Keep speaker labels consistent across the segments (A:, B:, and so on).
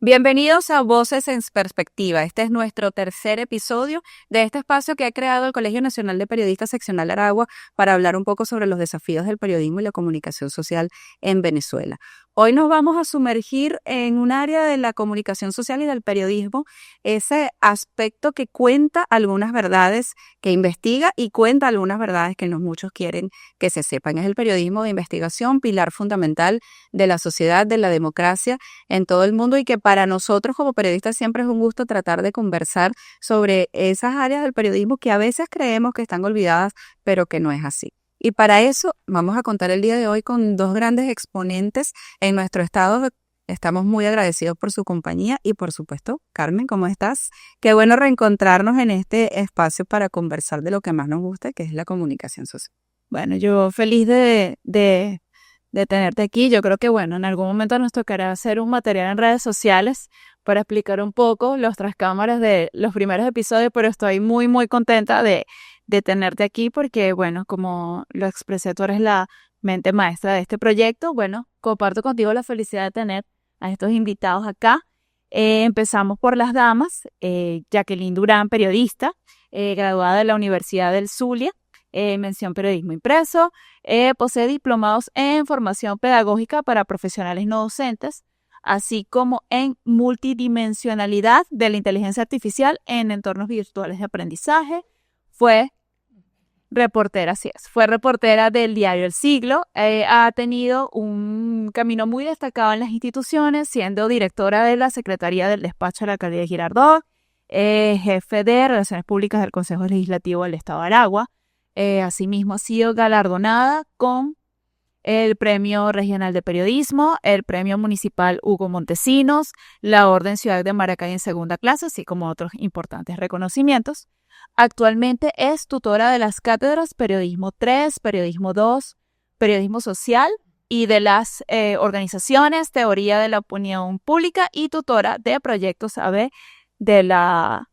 A: Bienvenidos a Voces en Perspectiva. Este es nuestro tercer episodio de este espacio que ha creado el Colegio Nacional de Periodistas Seccional Aragua para hablar un poco sobre los desafíos del periodismo y la comunicación social en Venezuela. Hoy nos vamos a sumergir en un área de la comunicación social y del periodismo, ese aspecto que cuenta algunas verdades, que investiga y cuenta algunas verdades que no muchos quieren que se sepan. Es el periodismo de investigación, pilar fundamental de la sociedad, de la democracia en todo el mundo y que para nosotros como periodistas siempre es un gusto tratar de conversar sobre esas áreas del periodismo que a veces creemos que están olvidadas, pero que no es así. Y para eso vamos a contar el día de hoy con dos grandes exponentes en nuestro estado. Estamos muy agradecidos por su compañía y por supuesto, Carmen, ¿cómo estás? Qué bueno reencontrarnos en este espacio para conversar de lo que más nos gusta, que es la comunicación social.
B: Bueno, yo feliz de tenerte aquí. Yo creo que, en algún momento nos tocará hacer un material en redes sociales para explicar un poco los tras cámaras de los primeros episodios, pero estoy muy, muy contenta de tenerte aquí porque, como lo expresé, tú eres la mente maestra de este proyecto. Comparto contigo la felicidad de tener a estos invitados acá. Empezamos por las damas. Jacqueline Durán, periodista, graduada de la Universidad del Zulia, mención periodismo impreso. Posee diplomados en formación pedagógica para profesionales no docentes, así como en multidimensionalidad de la inteligencia artificial en entornos virtuales de aprendizaje. Fue reportera del diario El Siglo. Ha tenido un camino muy destacado en las instituciones, siendo directora de la Secretaría del Despacho de la Alcaldía de Girardot, jefe de Relaciones Públicas del Consejo Legislativo del Estado de Aragua. Asimismo, ha sido galardonada con el Premio Regional de Periodismo, el Premio Municipal Hugo Montesinos, la Orden Ciudad de Maracay en segunda clase, así como otros importantes reconocimientos. Actualmente es tutora de las cátedras Periodismo 3, Periodismo 2, Periodismo Social y de las organizaciones Teoría de la Opinión Pública y tutora de proyectos AB de la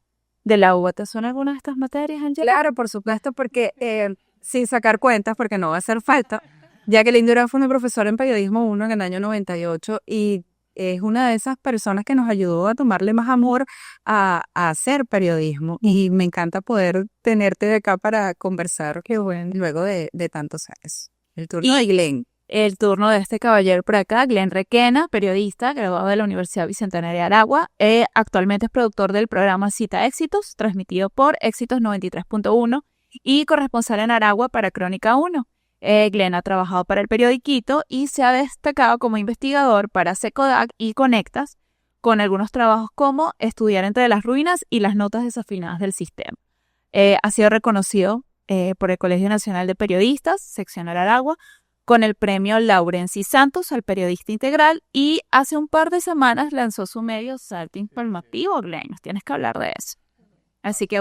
B: UBA. ¿Te suena alguna de estas materias, Angela?
A: Claro, por supuesto, porque sin sacar cuentas, porque no va a hacer falta, Jacqueline Durán fue una profesora en Periodismo 1 en el año 98 y es una de esas personas que nos ayudó a tomarle más amor a hacer periodismo. Y me encanta poder tenerte de acá para conversar.
B: Qué bueno.
A: Luego de tantos años. El turno de Glenn.
B: El turno de este caballero por acá, Glenn Requena, periodista, graduado de la Universidad Bicentenaria de Aragua. Actualmente es productor del programa Cita Éxitos, transmitido por Éxitos 93.1 y corresponsal en Aragua para Crónica 1. Glenn ha trabajado para el periodiquito y se ha destacado como investigador para Secodac y Conectas, con algunos trabajos como Estudiar entre las ruinas y las notas desafinadas del sistema. Ha sido reconocido por el Colegio Nacional de Periodistas, seccional Aragua, con el premio Laurenci Santos al periodista integral, y hace un par de semanas lanzó su medio Salto Informativo. Glenn, nos tienes que hablar de eso. Así que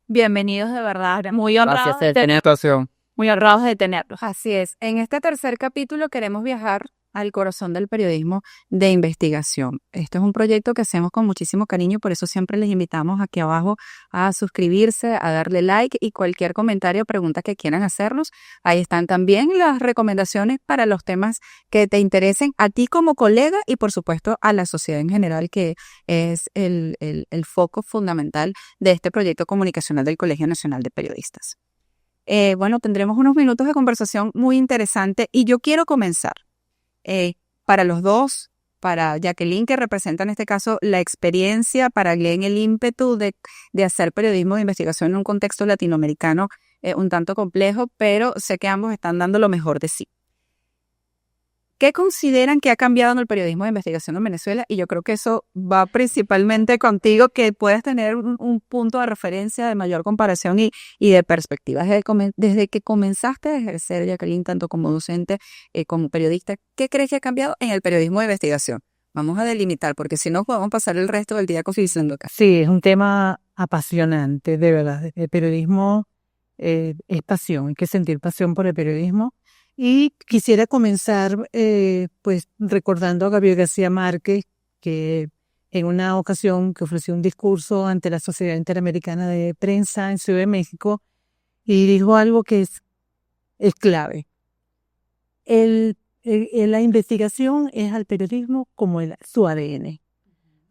B: bienvenidos de verdad, muy honrados.
C: Gracias,
B: muy honrados de tenerlos.
A: Así es. En este tercer capítulo queremos viajar al corazón del periodismo de investigación. Esto es un proyecto que hacemos con muchísimo cariño, por eso siempre les invitamos aquí abajo a suscribirse, a darle like y cualquier comentario o pregunta que quieran hacernos. Ahí están también las recomendaciones para los temas que te interesen a ti como colega y por supuesto a la sociedad en general, que es el foco fundamental de este proyecto comunicacional del Colegio Nacional de Periodistas. Tendremos unos minutos de conversación muy interesante y yo quiero comenzar para los dos, para Jacqueline, que representa en este caso la experiencia, para Glenn el ímpetu de hacer periodismo de investigación en un contexto latinoamericano un tanto complejo, pero sé que ambos están dando lo mejor de sí. ¿Qué consideran que ha cambiado en el periodismo de investigación en Venezuela? Y yo creo que eso va principalmente contigo, que puedes tener un punto de referencia de mayor comparación y de perspectivas. Desde que comenzaste a ejercer, Jacqueline, tanto como docente como periodista, ¿qué crees que ha cambiado en el periodismo de investigación? Vamos a delimitar, porque si no podemos pasar el resto del día conversando acá.
C: Sí, es un tema apasionante, de verdad. El periodismo es pasión, hay que sentir pasión por el periodismo. Y quisiera comenzar recordando a Gabriel García Márquez, que en una ocasión que ofreció un discurso ante la Sociedad Interamericana de Prensa en Ciudad de México, y dijo algo que es clave. La investigación es al periodismo como su ADN.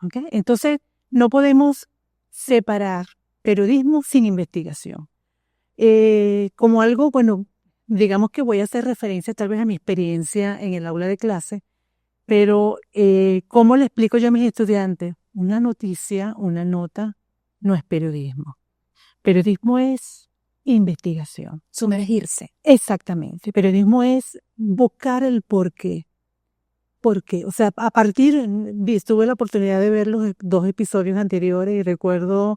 C: ¿ok? Entonces, no podemos separar periodismo sin investigación. Como algo, bueno, digamos que voy a hacer referencia tal vez a mi experiencia en el aula de clase, pero ¿cómo le explico yo a mis estudiantes? Una noticia, una nota, no es periodismo. Periodismo es investigación.
A: Sumergirse.
C: Exactamente. Periodismo es buscar el porqué. ¿Por qué? O sea, tuve la oportunidad de ver los 2 episodios anteriores y recuerdo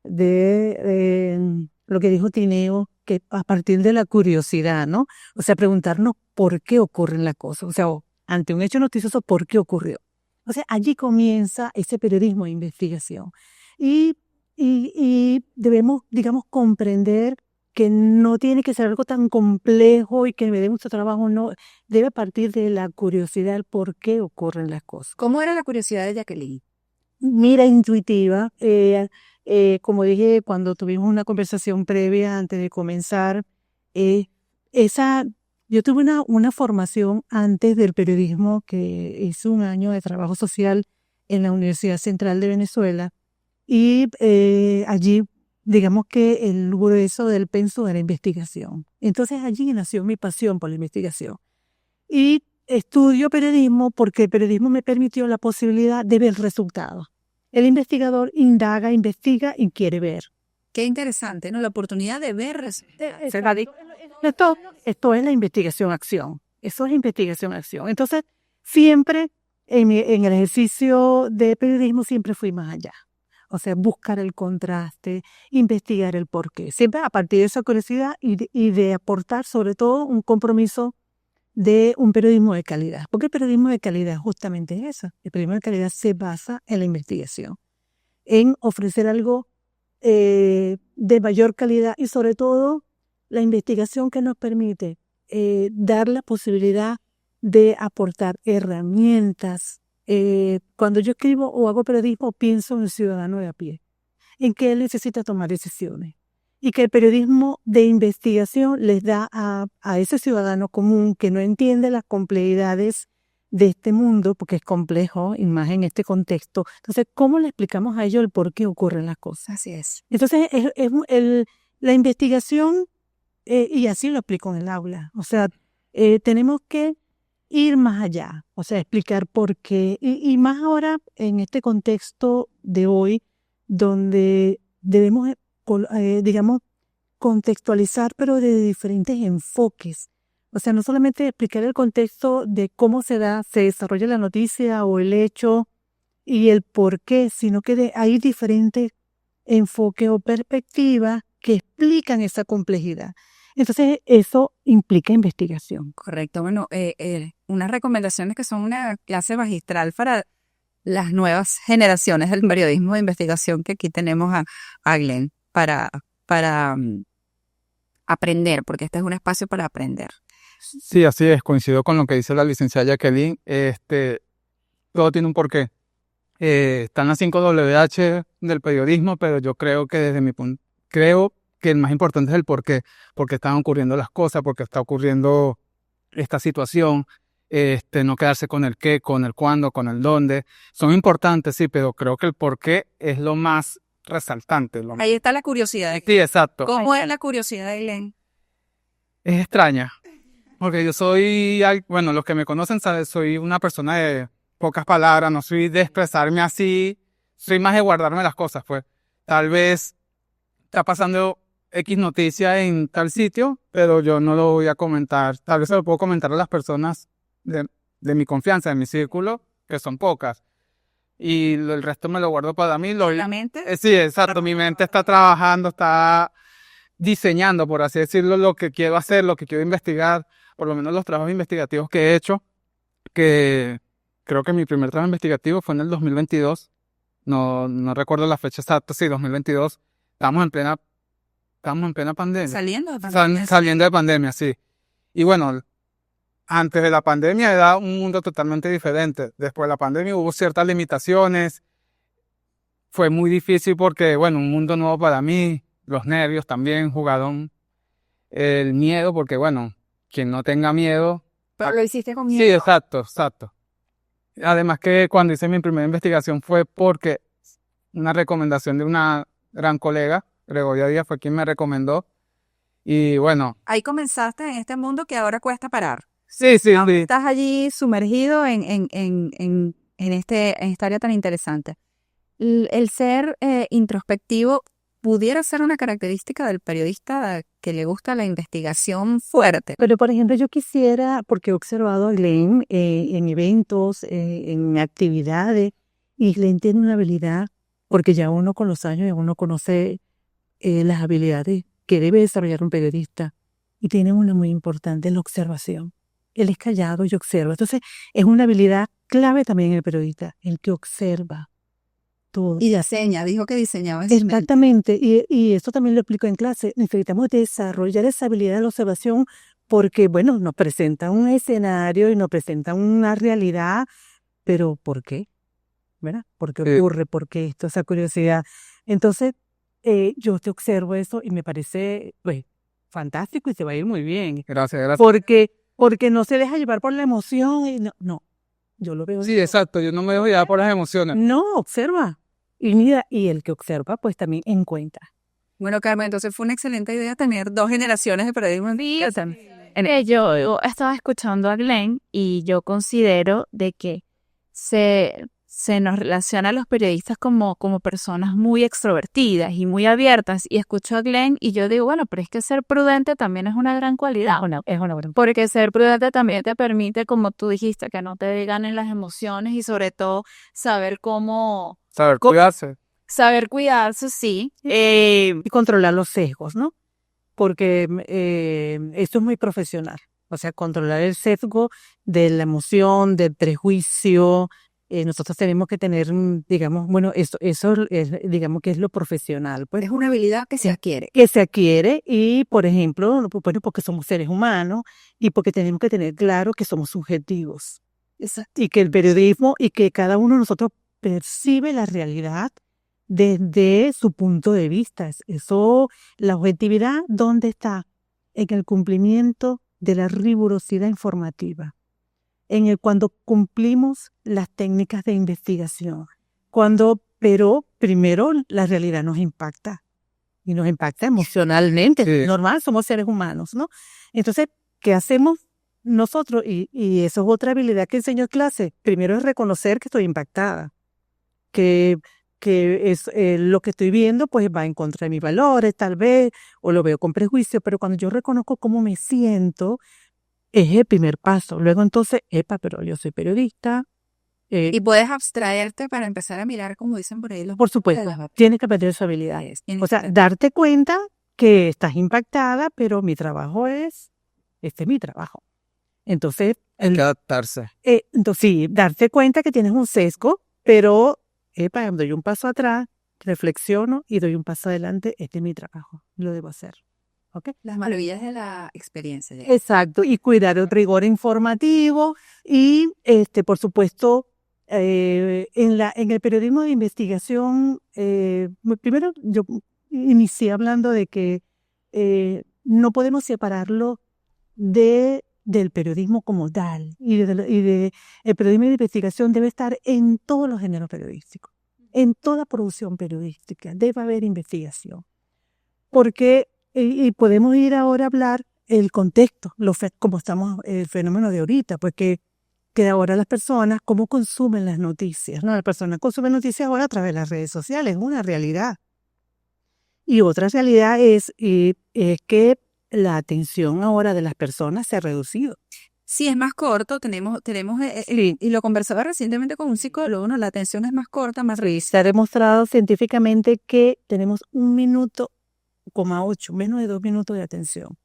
C: de lo que dijo Tineo, que a partir de la curiosidad, ¿no? O sea, preguntarnos por qué ocurren las cosas. O sea, ante un hecho noticioso, ¿por qué ocurrió? O sea, allí comienza ese periodismo de investigación. Y, y debemos, digamos, comprender que no tiene que ser algo tan complejo y que me dé mucho trabajo, no. Debe partir de la curiosidad, el por qué ocurren las cosas.
A: ¿Cómo era la curiosidad de Jacqueline?
C: Mira, intuitiva. Como dije cuando tuvimos una conversación previa antes de comenzar, eh, esa, yo tuve una formación antes del periodismo que hice un año de trabajo social en la Universidad Central de Venezuela y allí, digamos que el grueso del pensum era investigación. Entonces allí nació mi pasión por la investigación. Y estudio periodismo porque el periodismo me permitió la posibilidad de ver resultados. El investigador indaga, investiga y quiere ver.
A: Qué interesante, ¿no? La oportunidad de ver
C: Esto es la investigación-acción. Eso es investigación-acción. Entonces, siempre en el ejercicio de periodismo siempre fui más allá. O sea, buscar el contraste, investigar el porqué. Siempre a partir de esa curiosidad y de aportar sobre todo un compromiso de un periodismo de calidad. Porque el periodismo de calidad justamente es eso. El periodismo de calidad se basa en la investigación, en ofrecer algo de mayor calidad y sobre todo la investigación que nos permite dar la posibilidad de aportar herramientas. Cuando yo escribo o hago periodismo, pienso en el ciudadano de a pie, en que él necesita tomar decisiones. Y que el periodismo de investigación les da a ese ciudadano común que no entiende las complejidades de este mundo, porque es complejo, y más en este contexto. Entonces, ¿cómo le explicamos a ellos el por qué ocurren las cosas?
A: Así es.
C: Entonces, la investigación, y así lo explico en el aula, o sea, tenemos que ir más allá, o sea, explicar por qué, y más ahora en este contexto de hoy, donde debemos, digamos, contextualizar, pero de diferentes enfoques. O sea, no solamente explicar el contexto de cómo se desarrolla la noticia o el hecho y el por qué, sino que hay diferentes enfoques o perspectivas que explican esa complejidad. Entonces, eso implica investigación.
A: Correcto. Bueno, unas recomendaciones que son una clase magistral para las nuevas generaciones del periodismo de investigación que aquí tenemos a Glenn para aprender, porque este es un espacio para aprender.
D: Sí, así es, coincido con lo que dice la licenciada Jacqueline. Todo tiene un porqué. Están las 5 WH del periodismo, pero yo creo que desde mi punto, creo que el más importante es el porqué, porque están ocurriendo las cosas, porque está ocurriendo esta situación, no quedarse con el qué, con el cuándo, con el dónde. Son importantes, sí, pero creo que el porqué es lo más resaltante.
A: Ahí está la curiosidad.
D: Sí, exacto.
A: ¿Cómo es la curiosidad de Glenn?
D: Es extraña, porque yo soy, bueno, los que me conocen saben, soy una persona de pocas palabras, no soy de expresarme así, soy más de guardarme las cosas, pues. Tal vez está pasando X noticia en tal sitio, pero yo no lo voy a comentar. Tal vez se lo puedo comentar a las personas de mi confianza, de mi círculo, que son pocas. Y el resto me lo guardo para mí.
A: ¿La mente?
D: Sí, exacto. Mi mente está trabajando, está diseñando, por así decirlo, lo que quiero hacer, lo que quiero investigar. Por lo menos los trabajos investigativos que he hecho, que creo que mi primer trabajo investigativo fue en el 2022. No recuerdo la fecha exacta, sí, 2022. Estábamos en plena pandemia.
A: Saliendo de pandemia.
D: Saliendo de pandemia, sí. Y bueno, antes de la pandemia era un mundo totalmente diferente. Después de la pandemia hubo ciertas limitaciones. Fue muy difícil porque, bueno, un mundo nuevo para mí. Los nervios también jugaron. El miedo, porque, bueno, quien no tenga miedo.
A: Pero lo hiciste con
D: Sí,
A: miedo.
D: exacto. Además que cuando hice mi primera investigación fue porque una recomendación de una gran colega, Gregoria Díaz, fue quien me recomendó. Y bueno,
A: Ahí comenzaste en este mundo que ahora cuesta parar.
D: sí.
A: Estás allí sumergido en esta área tan interesante. El ser introspectivo pudiera ser una característica del periodista que le gusta la investigación fuerte.
C: Pero, por ejemplo, yo quisiera, porque he observado a Glenn en eventos, en actividades, y Glenn tiene una habilidad, porque ya uno con los años, ya uno conoce las habilidades que debe desarrollar un periodista, y tiene una muy importante, la observación. Él es callado y observa. Entonces, es una habilidad clave también en el periodista, el que observa todo.
A: Y diseña, dijo que diseñaba ese método.
C: Exactamente, y esto también lo explico en clase. Necesitamos desarrollar esa habilidad de la observación porque, bueno, nos presenta un escenario y nos presenta una realidad, pero ¿por qué? ¿Verdad? ¿Por qué
D: Sí.
C: ocurre? ¿Por qué esto? Esa curiosidad. Entonces, yo te observo eso y me parece, pues, fantástico y se va a ir muy bien.
D: Gracias.
C: Porque no se deja llevar por la emoción y no, yo lo veo.
D: Sí, exacto, yo no me dejo llevar por las emociones.
C: No, observa. Y mira, y el que observa, pues también encuentra.
A: Bueno, Carmen, entonces fue una excelente idea tener 2 generaciones de periodismo en casa.
B: Yo estaba escuchando a Glenn y yo considero de que se nos relaciona a los periodistas como personas muy extrovertidas y muy abiertas. Y escucho a Glenn y yo digo, bueno, pero es que ser prudente también es una gran cualidad.
C: Es una buena.
B: Porque ser prudente también te permite, como tú dijiste, que no te ganen las emociones y sobre todo saber cómo...
D: Saber cuidarse.
B: Saber cuidarse, sí.
C: Y controlar los sesgos, ¿no? Porque esto es muy profesional. O sea, controlar el sesgo de la emoción, del prejuicio. Nosotros tenemos que tener, digamos, bueno, eso es, digamos que es lo profesional. Pues
A: Es una habilidad que se adquiere.
C: que se adquiere y, por ejemplo, bueno, porque somos seres humanos y porque tenemos que tener claro que somos subjetivos.
A: Exacto.
C: Y que el periodismo y que cada uno de nosotros percibe la realidad desde su punto de vista. Eso, la objetividad, ¿dónde está? En el cumplimiento de la rigurosidad informativa, cuando cumplimos las técnicas de investigación, pero primero la realidad nos impacta y nos impacta emocionalmente.
D: Sí.
C: Normal, somos seres humanos, ¿no? Entonces, ¿qué hacemos nosotros? Y eso es otra habilidad que enseño en clase. Primero es reconocer que estoy impactada, que es lo que estoy viendo pues va en contra de mis valores tal vez, o lo veo con prejuicio, pero cuando yo reconozco cómo me siento, es el primer paso. Luego entonces, pero yo soy periodista.
A: Y puedes abstraerte para empezar a mirar, como dicen por ahí, los...
C: Por supuesto, tienes que aprender su habilidad. O sea, darte cuenta que estás impactada, pero mi trabajo este es mi trabajo. Entonces,
D: Hay que adaptarse.
C: entonces sí, darte cuenta que tienes un sesgo, pero doy un paso atrás, reflexiono y doy un paso adelante. Este es mi trabajo, lo debo hacer. ¿Okay?
A: Las maravillas de la experiencia.
C: Exacto, y cuidar el rigor informativo y, por supuesto, en el periodismo de investigación, primero yo inicié hablando de que no podemos separarlo del periodismo como tal y el periodismo de investigación debe estar en todos los géneros periodísticos, en toda producción periodística debe haber investigación, porque y podemos ir ahora a hablar el contexto, como estamos el fenómeno de ahorita, pues que ahora las personas cómo consumen las noticias, ¿no? Las personas consumen noticias ahora a través de las redes sociales, es una realidad. Y otra realidad es que la atención ahora de las personas se ha reducido.
A: Sí, es más corto, tenemos y lo conversaba recientemente con un psicólogo, ¿no? La atención es más corta, más rígida.
C: Se ha demostrado científicamente que tenemos 1,8 minutos, menos de 2 minutos de atención.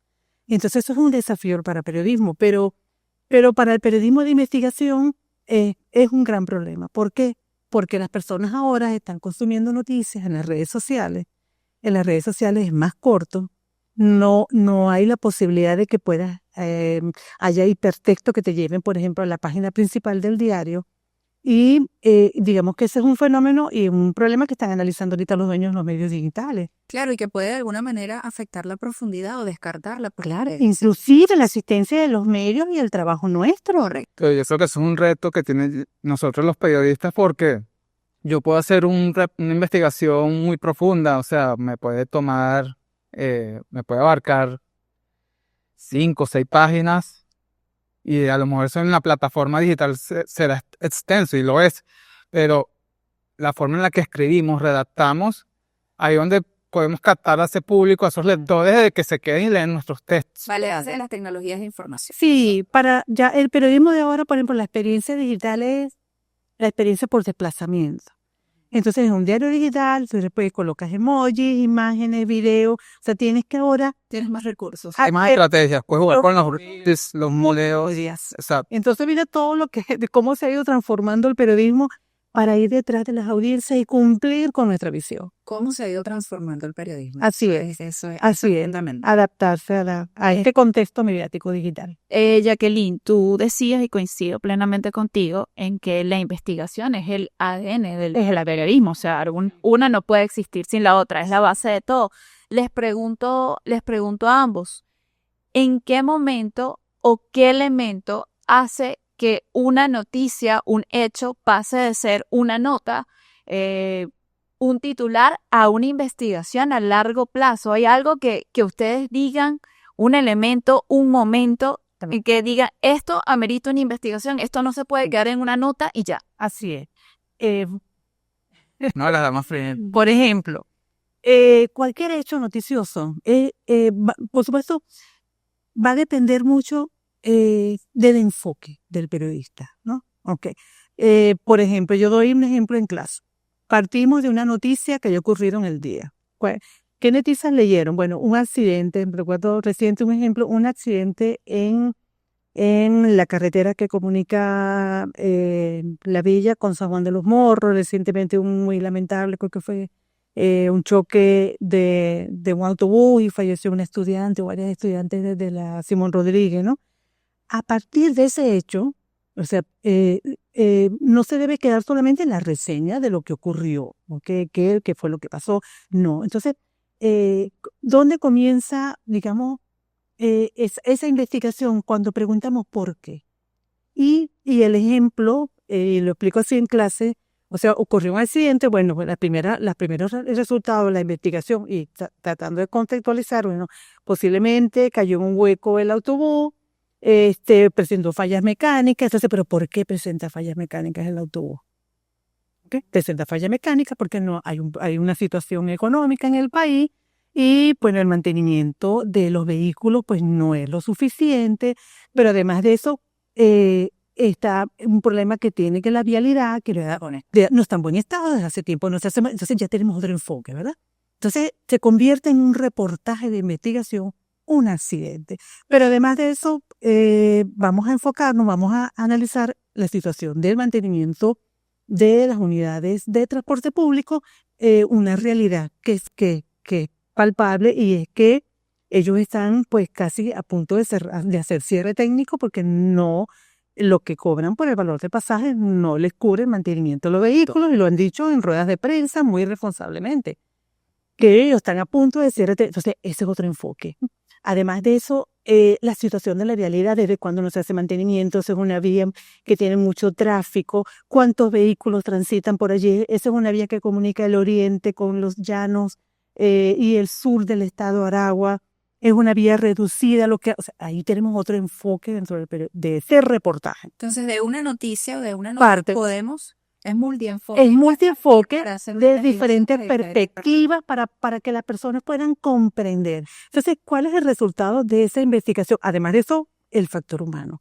C: Y entonces eso es un desafío para el periodismo, pero para el periodismo de investigación es un gran problema. ¿Por qué? Porque las personas ahora están consumiendo noticias en las redes sociales. En las redes sociales es más corto. No hay la posibilidad de que haya hipertexto que te lleven, por ejemplo, a la página principal del diario. Y digamos que ese es un fenómeno y un problema que están analizando ahorita los dueños de los medios digitales.
A: Claro, y que puede de alguna manera afectar la profundidad o descartarla.
C: Claro, inclusive la asistencia de los medios y el trabajo nuestro.
A: Correcto.
D: Yo creo que eso es un reto que tienen nosotros los periodistas porque yo puedo hacer una investigación muy profunda, o sea, me puede abarcar 5 o 6 páginas y a lo mejor eso en la plataforma digital será extenso y lo es, pero la forma en la que escribimos, redactamos, ahí donde podemos captar a ese público, a esos lectores de que se queden y leen nuestros textos.
A: Vale, hace las tecnologías de información.
C: Sí, para ya el periodismo de ahora, por ejemplo, la experiencia digital es la experiencia por desplazamiento. Entonces, en un diario digital, tú después colocas emojis, imágenes, videos, o sea, tienes que ahora...
A: Tienes más recursos.
D: Hay más estrategias, puedes jugar con los reels, los modelos. Exacto.
C: Entonces, mira todo lo que, de cómo se ha ido transformando el periodismo para ir detrás de las audiencias y cumplir con nuestra visión.
A: ¿Cómo se ha ido transformando el periodismo?
C: Así es.
A: Eso es
C: Así es.
A: fundamental.
C: Adaptarse a este contexto mediático digital.
B: Jacqueline, tú decías y coincido plenamente contigo en que la investigación es el ADN del periodismo, o sea, una no puede existir sin la otra, es la base de todo. Les pregunto a ambos, ¿en qué momento o qué elemento hace que una noticia, un hecho, pase de ser una nota, un titular, a una investigación a largo plazo? ¿Hay algo que ustedes digan, un elemento, un momento, en que digan, esto amerita una investigación, esto no se puede quedar en una nota y ya?
C: Así es.
D: No, las damas frías.
C: Por ejemplo, cualquier hecho noticioso, por supuesto, va a depender mucho del enfoque del periodista, ¿no? Okay. Por ejemplo, yo doy un ejemplo en clase. Partimos de una noticia que haya ocurrido en el día. ¿Qué noticias leyeron? Bueno, un accidente, recuerdo reciente un ejemplo, un accidente en la carretera que comunica La Villa con San Juan de los Morros, recientemente un muy lamentable, creo que fue un choque de un autobús y falleció un estudiante o varios estudiantes de la Simón Rodríguez, ¿no? A partir de ese hecho, o sea, no se debe quedar solamente en la reseña de lo que ocurrió, ¿okay? ¿Qué fue lo que pasó? No. Entonces, ¿dónde comienza, digamos, esa investigación? Cuando preguntamos por qué. Y el ejemplo, lo explico así en clase, o sea, ocurrió un accidente, bueno, pues los primeros resultados de la investigación y tratando de contextualizar, bueno, posiblemente cayó en un hueco el autobús, presentó fallas mecánicas, entonces, pero ¿por qué presenta fallas mecánicas el autobús? ¿Okay? Presenta fallas mecánicas porque no hay una situación económica en el país y, bueno, el mantenimiento de los vehículos, pues, no es lo suficiente, pero además de eso, está un problema que tiene que la vialidad, que no está en buen estado desde hace tiempo, entonces ya tenemos otro enfoque, ¿verdad? Entonces, se convierte en un reportaje de investigación, un accidente. Pero además de eso, vamos a analizar la situación del mantenimiento de las unidades de transporte público, una realidad que es palpable y es que ellos están pues casi a punto de hacer cierre técnico porque no, lo que cobran por el valor de pasaje no les cubre el mantenimiento de los vehículos y lo han dicho en ruedas de prensa muy responsablemente, que ellos están a punto de cierre técnico. Entonces, ese es otro enfoque. Además de eso, la situación de la vialidad, desde cuando no se hace mantenimiento, es una vía que tiene mucho tráfico, cuántos vehículos transitan por allí, esa es una vía que comunica el oriente con los llanos y el sur del estado de Aragua, es una vía reducida, o sea, ahí tenemos otro enfoque dentro de ese reportaje.
A: Entonces, de una noticia o de una nota es multienfoque.
C: Es multienfoque de diferentes perspectivas para que las personas puedan comprender. Entonces, ¿cuál es el resultado de esa investigación? Además de eso, el factor humano.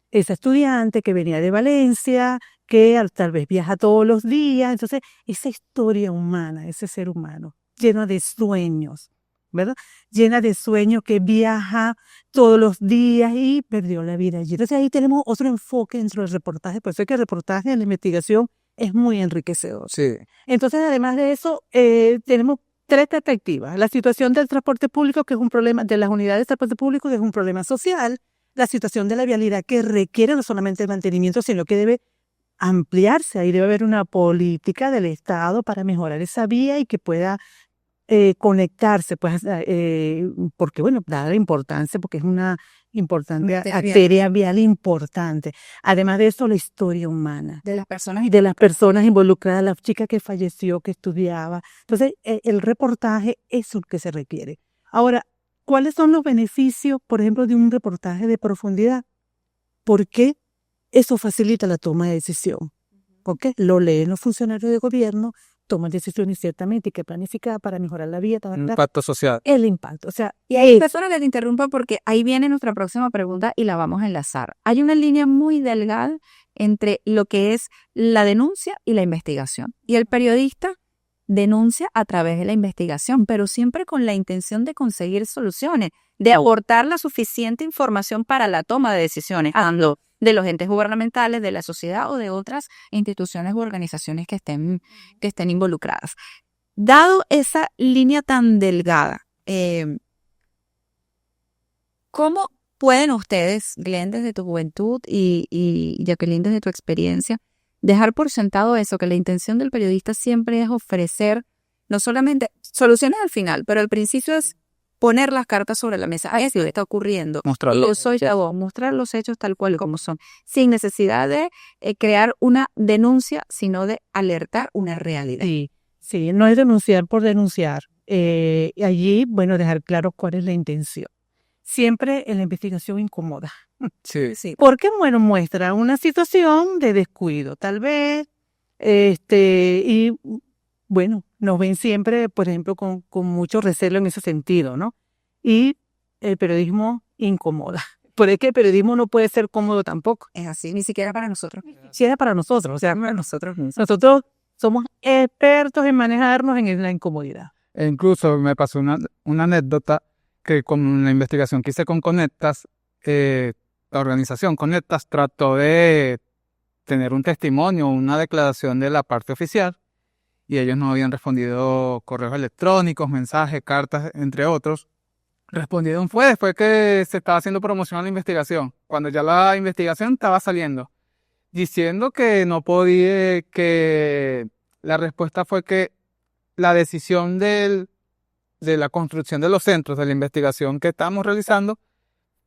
C: Esa estudiante que venía de Valencia, que tal vez viaja todos los días. Entonces, esa historia humana, ese ser humano, lleno de sueños, ¿verdad? Llena de sueños, que viaja todos los días y perdió la vida allí. Entonces, ahí tenemos otro enfoque dentro del reportaje. Por eso es que el reportaje de la investigación es muy enriquecedor.
D: Sí.
C: Entonces, además de eso, tenemos 3 perspectivas. La situación del transporte público, que es un problema, de las unidades de transporte público, que es un problema social. La situación de la vialidad, que requiere no solamente el mantenimiento, sino que debe ampliarse. Ahí debe haber una política del Estado para mejorar esa vía y que pueda conectarse, pues, porque bueno, dada la importancia, porque es una importante arteria vial importante. Además de eso, la historia humana
A: De las personas
C: de las personas involucradas, la chica que falleció, que estudiaba. Entonces, el reportaje es lo que se requiere. Ahora, ¿cuáles son los beneficios, por ejemplo, de un reportaje de profundidad? Porque eso facilita la toma de decisión. Porque lo leen los funcionarios de gobierno, toman decisiones ciertamente y que planificar para mejorar la vida,
D: Impacto social.
C: el impacto. O sea,
A: Y ahí, persona, les interrumpa porque ahí viene nuestra próxima pregunta y la vamos a enlazar. Hay una línea muy delgada entre lo que es la denuncia y la investigación. Y el periodista denuncia a través de la investigación, pero siempre con la intención de conseguir soluciones, de aportar la suficiente información para la toma de decisiones, hablando de los entes gubernamentales, de la sociedad o de otras instituciones u organizaciones que estén involucradas. Dado esa línea tan delgada, ¿cómo pueden ustedes, Glenn, desde tu juventud y Jacqueline, desde tu experiencia, dejar por sentado eso, que la intención del periodista siempre es ofrecer no solamente soluciones al final, pero al principio es poner las cartas sobre la mesa? Ay, así está ocurriendo.
D: Mostrarlo.
A: Yo soy la voz, mostrar los hechos tal cual como son, sin necesidad de crear una denuncia, sino de alertar una realidad.
C: Sí, no es denunciar por denunciar. Allí, bueno, dejar claro cuál es la intención. Siempre en la investigación incomoda.
D: Sí.
C: Porque, bueno, muestra una situación de descuido, tal vez, y bueno, nos ven siempre, por ejemplo, con mucho recelo en ese sentido, ¿no? Y el periodismo incomoda. Pero es que el periodismo no puede ser cómodo tampoco.
A: Es así, ni siquiera para nosotros.
C: Si era para nosotros, o sea,
A: Para nosotros mismos.
C: nosotros somos expertos en manejarnos en la incomodidad.
D: E incluso me pasó una anécdota que con la investigación que hice con Conectas, la organización Conectas trató de tener un testimonio, una declaración de la parte oficial, y ellos no habían respondido correos electrónicos, mensajes, cartas, entre otros. Respondieron fue después que se estaba haciendo promoción a la investigación, cuando ya la investigación estaba saliendo, diciendo que no podía, que la respuesta fue que la decisión de la construcción de los centros de la investigación que estábamos realizando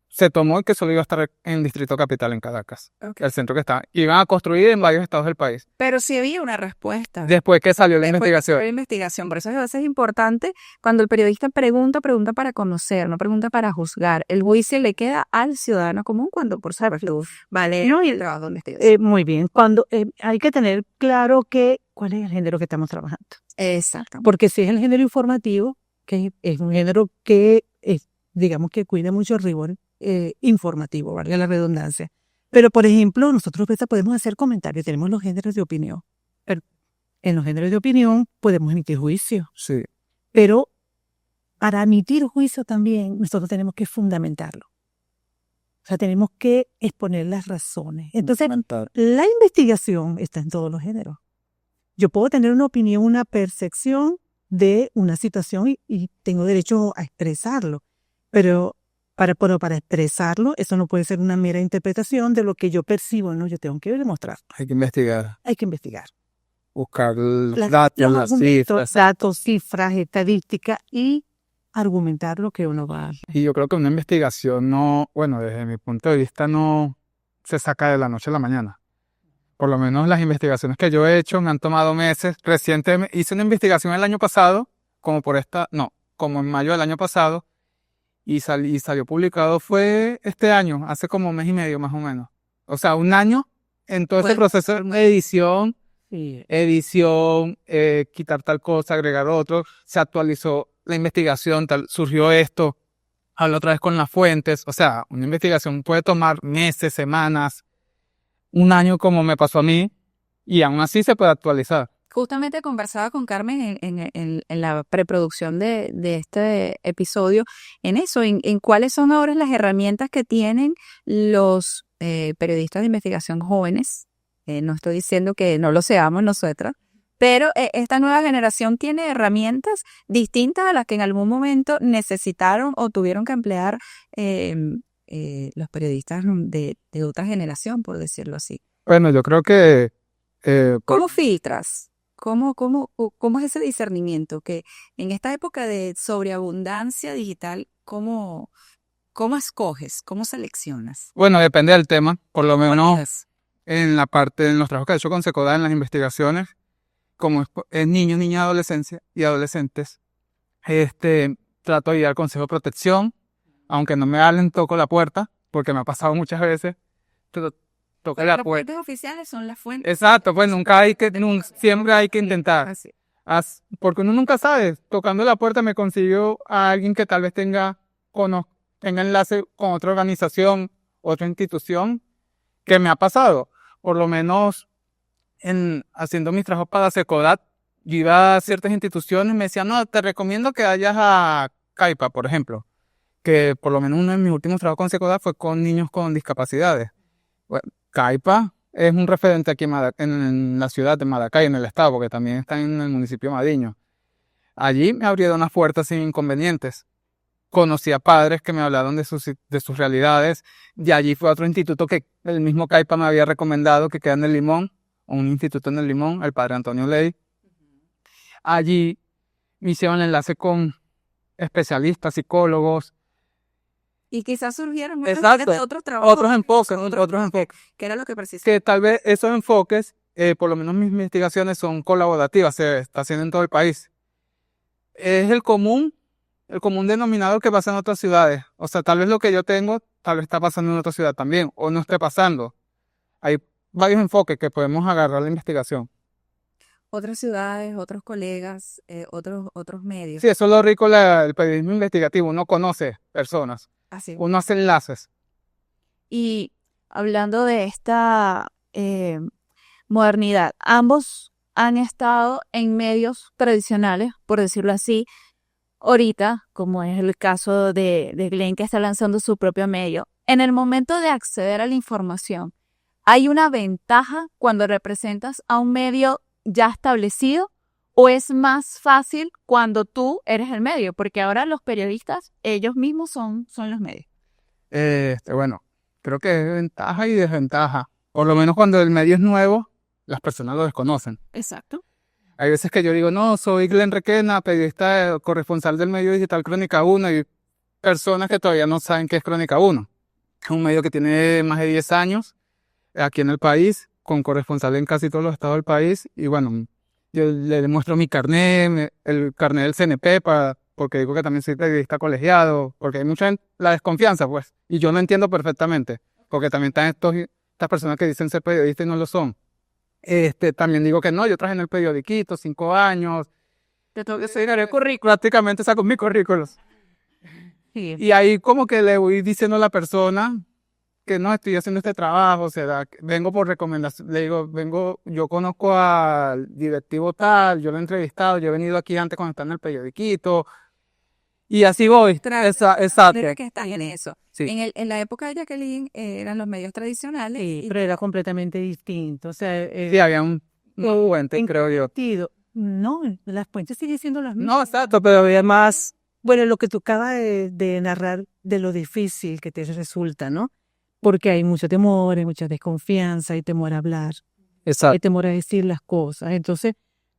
D: se tomó y que solo iba a estar en el Distrito Capital, en Caracas, el centro que está. Iban a construir en varios estados del país.
A: Pero sí había una respuesta.
D: Después que salió la investigación.
A: La investigación. Por eso a veces es importante cuando el periodista pregunta para conocer, no pregunta para juzgar. El juicio le queda al ciudadano común cuando por saber vale,
C: No, y
A: el trabajo donde esté.
C: muy bien, cuando hay que tener claro cuál es el género que estamos trabajando.
A: Exacto.
C: Porque si es el género informativo, que es un género que digamos que cuida mucho el rigor informativo, valga la redundancia. Pero, por ejemplo, nosotros podemos hacer comentarios, tenemos los géneros de opinión. Pero en los géneros de opinión podemos emitir juicio.
D: Sí.
C: Pero para emitir juicio también nosotros tenemos que fundamentarlo. O sea, tenemos que exponer las razones. Entonces, la investigación está en todos los géneros. Yo puedo tener una opinión, una percepción de una situación y tengo derecho a expresarlo. Pero para expresarlo, eso no puede ser una mera interpretación de lo que yo percibo, ¿no? Yo tengo que demostrar.
D: Hay que investigar.
C: Hay que investigar.
D: Buscar los datos, las cifras.
C: Datos, cifras, estadísticas y argumentar lo que uno va a hacer.
D: Y yo creo que una investigación no, bueno, desde mi punto de vista no se saca de la noche a la mañana. Por lo menos las investigaciones que yo he hecho me han tomado meses. Recientemente hice una investigación el año pasado, como en mayo del año pasado, y salió publicado fue este año, hace como un mes y medio más o menos. O sea, un año en todo ese proceso de edición, quitar tal cosa, agregar otro, se actualizó la investigación, surgió esto, hablé otra vez con las fuentes. O sea, una investigación puede tomar meses, semanas, un año como me pasó a mí, y aún así se puede actualizar.
A: Justamente conversaba con Carmen en la preproducción de este episodio en eso, en cuáles son ahora las herramientas que tienen los periodistas de investigación jóvenes. No estoy diciendo que no lo seamos nosotras, pero esta nueva generación tiene herramientas distintas a las que en algún momento necesitaron o tuvieron que emplear los periodistas de otra generación, por decirlo así.
D: Bueno, yo creo que
A: ¿Cómo filtras? ¿Cómo es ese discernimiento? Que en esta época de sobreabundancia digital, ¿cómo escoges? ¿Cómo seleccionas?
D: Bueno, depende del tema, por lo menos
A: Validas.
D: en los trabajos que he hecho con Secoda, en las investigaciones, como es niños, niñas, adolescencia y adolescentes, trato de dar consejo de protección, aunque no me hablen, toco la puerta, porque me ha pasado muchas veces, toco la
A: Los
D: puerta.
A: fuentes oficiales son las fuentes.
D: Exacto, pues siempre hay que intentar.
A: Así.
D: Porque uno nunca sabe. Tocando la puerta me consiguió a alguien que tal vez tenga enlace con otra organización, otra institución, que me ha pasado. Por lo menos haciendo mis trabajos para Secodat, yo iba a ciertas instituciones y me decían, no, te recomiendo que vayas a CAIPA, por ejemplo. Que por lo menos uno de mis últimos trabajos con Secodat fue con niños con discapacidades. Bueno, CAIPA es un referente aquí en la ciudad de Maracay, en el estado, porque también está en el municipio de Madiño. Allí me abrieron unas puertas sin inconvenientes. Conocí a padres que me hablaron de sus realidades. De allí fue a otro instituto que el mismo CAIPA me había recomendado, que queda en el Limón, un instituto en el Limón, el padre Antonio Ley. Allí me hicieron el enlace con especialistas, psicólogos.
A: Y quizás surgieron
D: Exacto.
A: otros trabajos.
D: Otros enfoques.
A: Que era lo que persiste.
D: Que tal vez esos enfoques, por lo menos mis investigaciones son colaborativas, se está haciendo en todo el país. Es el común denominador que pasa en otras ciudades. O sea, tal vez lo que yo tengo, tal vez está pasando en otra ciudad también, o no esté pasando. Hay varios enfoques que podemos agarrar la investigación.
A: Otras ciudades, otros colegas, otros medios.
D: Sí, eso es lo rico del periodismo investigativo. Uno conoce personas,
A: Así.
D: uno hace enlaces.
B: Y hablando de esta modernidad, ambos han estado en medios tradicionales, por decirlo así. Ahorita, como es el caso de Glenn, que está lanzando su propio medio, en el momento de acceder a la información, ¿hay una ventaja cuando representas a un medio ya establecido o es más fácil cuando tú eres el medio? Porque ahora los periodistas, ellos mismos son los medios.
D: Bueno, creo que es ventaja y desventaja. Por lo menos cuando el medio es nuevo, las personas lo desconocen.
B: Exacto.
D: Hay veces que yo digo, no, soy Glenn Requena, periodista corresponsal del medio digital Crónica 1, y personas que todavía no saben qué es Crónica 1. Es un medio que tiene más de 10 años aquí en el país, con corresponsal en casi todos los estados del país, y bueno, yo le demuestro mi carnet, el carnet del CNP, porque digo que también soy periodista colegiado, porque hay mucha la desconfianza, pues, y yo lo entiendo perfectamente, porque también están estas personas que dicen ser periodistas y no lo son. También digo que no, yo trabajé en el periodiquito 5 años, yo tengo que seguir el currículo, prácticamente saco mis currículos.
A: Sí.
D: Y ahí como que le voy diciendo a la persona que no, estoy haciendo este trabajo, o sea, vengo por recomendación, le digo, yo conozco al directivo tal, yo lo he entrevistado, yo he venido aquí antes cuando estaba en el periodiquito, y así voy. Exacto.
A: Que están en eso.
D: Sí.
A: En la época de Jacqueline eran los medios tradicionales.
C: Sí, pero era completamente distinto. O sea,
D: Sí, había un puente, creo yo.
C: sentido. No, las puentes siguen siendo las mismas.
D: No, exacto, pero había más.
C: Bueno, lo que tú acabas de narrar de lo difícil que te resulta, ¿no? Porque hay mucho temor, hay mucha desconfianza, hay temor a hablar, hay
D: Exacto.
C: temor a decir las cosas. Entonces,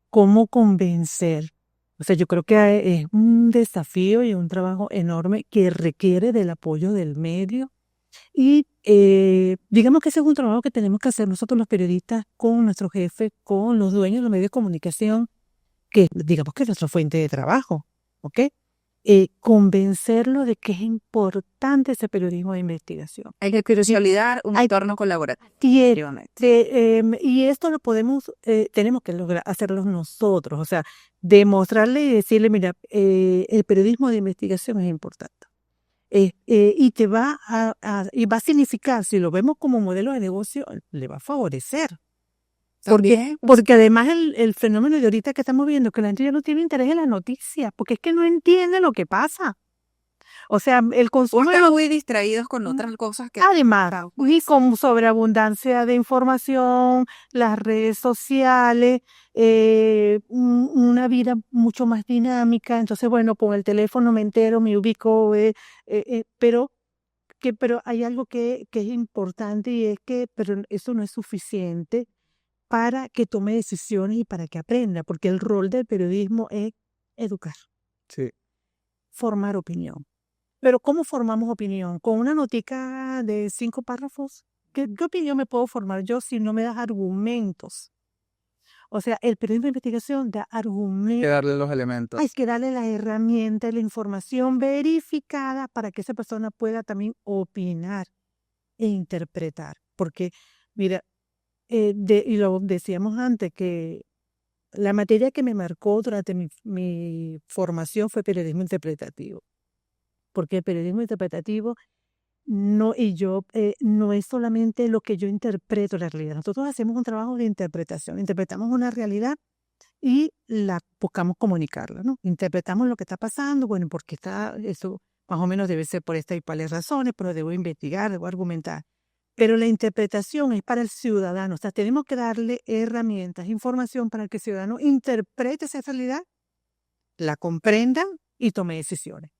C: ¿cómo convencer? O sea, yo creo que es un desafío y un trabajo enorme que requiere del apoyo del medio. Y digamos que ese es un trabajo que tenemos que hacer nosotros los periodistas con nuestros jefes, con los dueños de los medios de comunicación, que digamos que es nuestra fuente de trabajo, ¿ok? Convencerlo de que es importante ese periodismo de investigación.
A: Hay que consolidar un entorno colaborativo.
C: Y esto lo tenemos que lograr hacerlo nosotros, o sea, demostrarle y decirle, mira, el periodismo de investigación es importante. Y y va a significar, si lo vemos como modelo de negocio, le va a favorecer. Porque además el fenómeno de ahorita que estamos viendo, que la gente ya no tiene interés en las noticias, porque es que no entiende lo que pasa. O sea, el consumo
A: Están muy distraídos con otras cosas que...
C: Además, y con sobreabundancia de información, las redes sociales, una vida mucho más dinámica. Entonces, bueno, con el teléfono me entero, me ubico, pero hay algo que es importante y es que, pero eso no es suficiente. para que tome decisiones y para que aprenda, porque el rol del periodismo es educar,
D: Sí.
C: formar opinión. Pero ¿cómo formamos opinión? ¿Con una notica de 5 párrafos? ¿Qué opinión me puedo formar yo si no me das argumentos? O sea, el periodismo de investigación da
D: Hay que
C: argumentos.
D: darle los elementos.
C: Hay que darle las herramientas, la información verificada para que esa persona pueda también opinar e interpretar. Porque, mira, y lo decíamos antes, que la materia que me marcó durante mi formación fue periodismo interpretativo. Porque el periodismo interpretativo no es solamente lo que yo interpreto la realidad. Nosotros hacemos un trabajo de interpretación. Interpretamos una realidad y la buscamos comunicarla, ¿no? Interpretamos lo que está pasando, bueno, porque está eso, más o menos debe ser por estas y cuáles razones, pero debo investigar, debo argumentar. Pero la interpretación es para el ciudadano, o sea, tenemos que darle herramientas, información para que el ciudadano interprete esa realidad, la comprenda y tome decisiones.